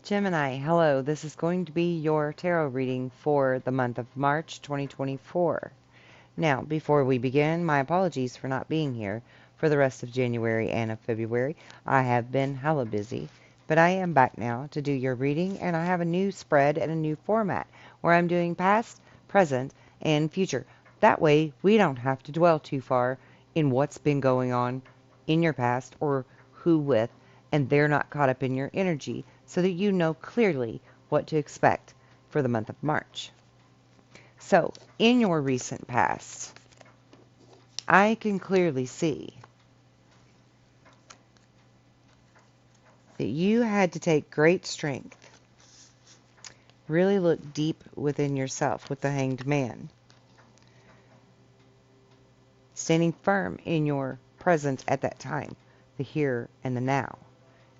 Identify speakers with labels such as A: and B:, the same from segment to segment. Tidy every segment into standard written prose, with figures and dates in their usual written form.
A: Gemini, hello. This is going to be your tarot reading for the month of March 2024. Now, before we begin, my apologies for not being here for the rest of January and of February. I have been hella busy, but I am back now to do your reading, and I have a new spread and a new format where I'm doing past, present, and future. That way, we don't have to dwell too far in what's been going on in your past or who with, and they're not caught up in your energy, so that you know clearly what to expect for the month of March. So, in your recent past, I can clearly see that you had to take great strength, really look deep within yourself with the Hanged Man, standing firm in your present at that time, the here and the now,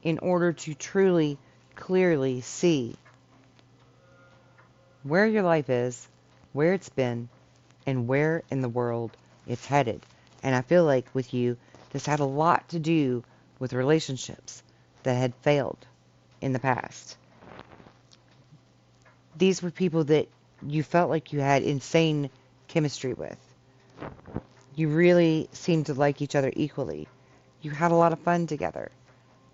A: in order to truly, clearly see where your life is, where it's been, and where in the world it's headed. And I feel like with you, this had a lot to do with relationships that had failed in the past. These were people that you felt like you had insane chemistry with. You really seemed to like each other equally. You had a lot of fun together.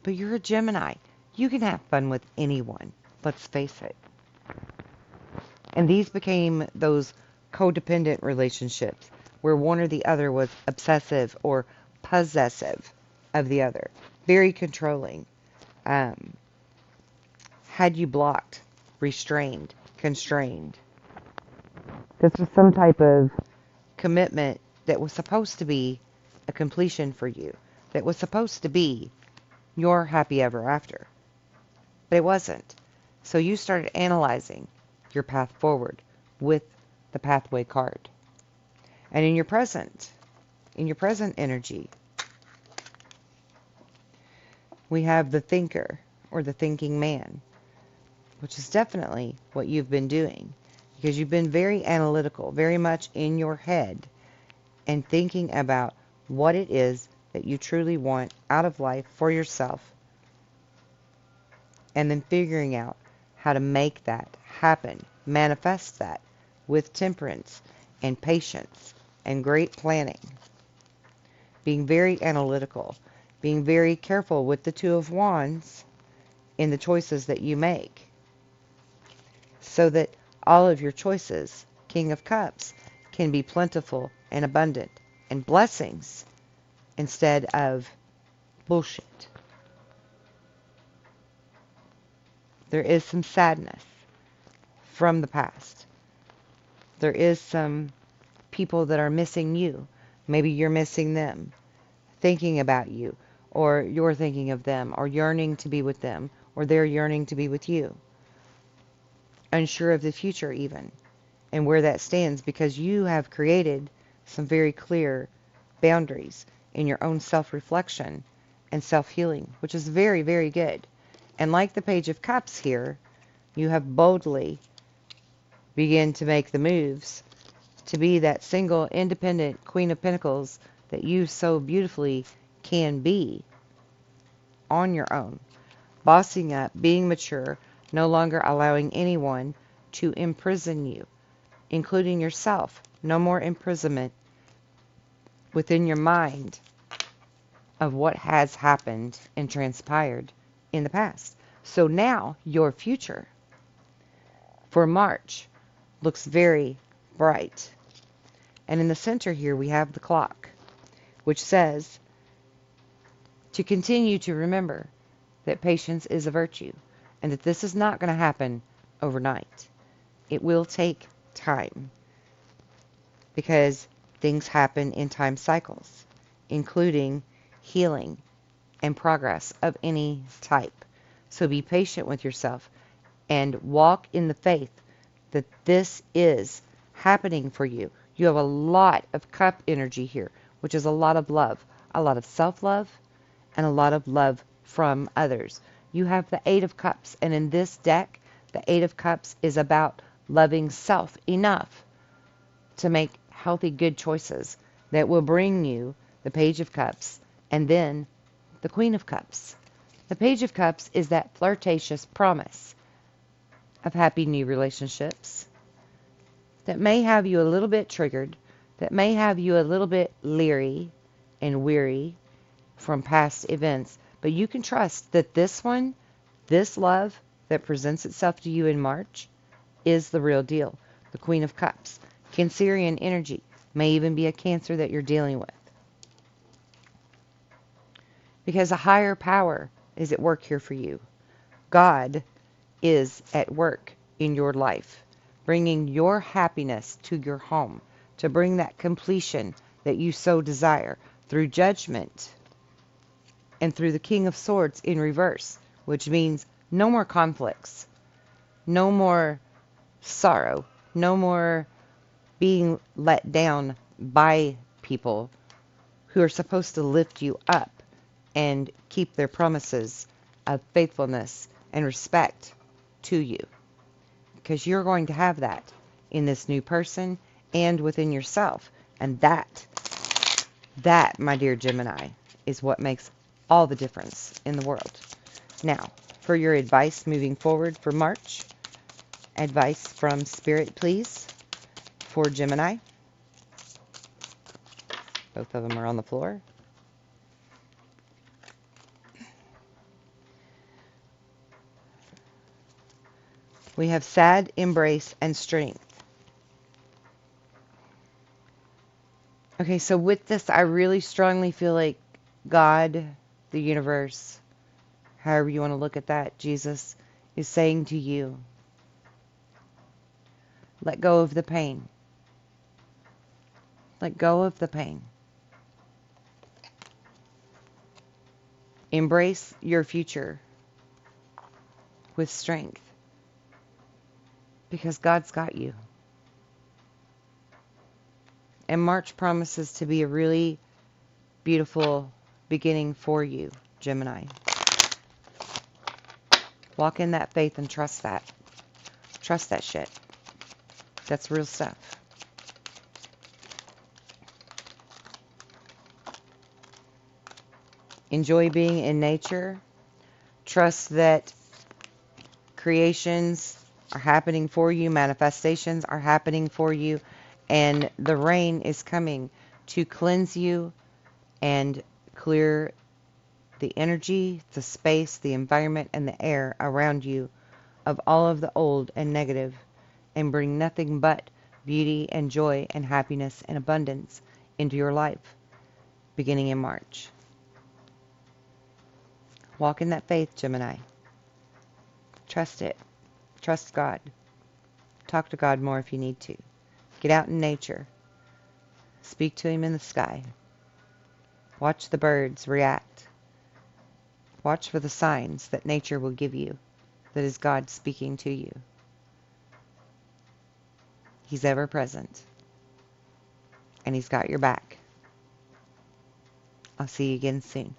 A: But you're a Gemini. You can have fun with anyone. Let's face it. And these became those codependent relationships where one or the other was obsessive or possessive of the other. Very controlling. Had you blocked, restrained, constrained. This was some type of commitment that was supposed to be a completion for you. That was supposed to be your happy ever after. But it wasn't. So you started analyzing your path forward with the pathway card. And in your present energy, we have the thinker or the thinking man, which is definitely what you've been doing, because you've been very analytical, very much in your head, and thinking about what it is that you truly want out of life for yourself, and then figuring out how to make that happen, manifest that with temperance and patience and great planning. Being very analytical, being very careful with the Two of Wands in the choices that you make, so that all of your choices, King of Cups, can be plentiful and abundant and blessings instead of bullshit. There is some sadness from the past. There is some people that are missing you. Maybe you're missing them, thinking about you, or you're thinking of them, or yearning to be with them, or they're yearning to be with you. Unsure of the future even, and where that stands, because you have created some very clear boundaries in your own self-reflection and self-healing, which is very, very good. And like the Page of Cups here, you have boldly begun to make the moves to be that single, independent Queen of Pentacles that you so beautifully can be on your own. Bossing up, being mature, no longer allowing anyone to imprison you, including yourself. No more imprisonment within your mind of what has happened and transpired in the past. So now your future for March looks very bright. And in the center here we have the clock, which says to continue to remember that patience is a virtue, and that this is not going to happen overnight. It will take time, because things happen in time cycles, including healing and progress of any type. So be patient with yourself and walk in the faith that this is happening for you. You have a lot of cup energy here, which is a lot of love, a lot of self-love, and a lot of love from others. You have the Eight of Cups, and in this deck, the Eight of Cups is about loving self enough to make healthy, good choices that will bring you the Page of Cups and then the Queen of Cups. The Page of Cups is that flirtatious promise of happy new relationships that may have you a little bit triggered, that may have you a little bit leery and weary from past events, but you can trust that this one, this love that presents itself to you in March, is the real deal. The Queen of Cups. Cancerian energy. May even be a Cancer that you're dealing with. Because a higher power is at work here for you. God is at work in your life, bringing your happiness to your home, to bring that completion that you so desire through Judgment and through the King of Swords in reverse, which means no more conflicts, no more sorrow, no more being let down by people who are supposed to lift you up and keep their promises of faithfulness and respect to you. Because you're going to have that in this new person and within yourself. And that, my dear Gemini, is what makes all the difference in the world. Now, for your advice moving forward for March, advice from Spirit, please, for Gemini. Both of them are on the floor. We have sad, embrace, and strength. Okay, so with this, I really strongly feel like God, the universe, however you want to look at that, Jesus, is saying to you, let go of the pain. Let go of the pain. Embrace your future with strength. Because God's got you. And March promises to be a really beautiful beginning for you, Gemini. Walk in that faith and trust that. Trust that shit. That's real stuff. Enjoy being in nature. Trust that creations are happening for you. Manifestations are happening for you. And the rain is coming to cleanse you and clear the energy, the space, the environment, and the air around you of all of the old and negative, and bring nothing but beauty and joy and happiness and abundance into your life, beginning in March. Walk in that faith, Gemini. Trust it. Trust God. Talk to God more if you need to. Get out in nature. Speak to Him in the sky. Watch the birds react. Watch for the signs that nature will give you, that is God speaking to you. He's ever present. And He's got your back. I'll see you again soon.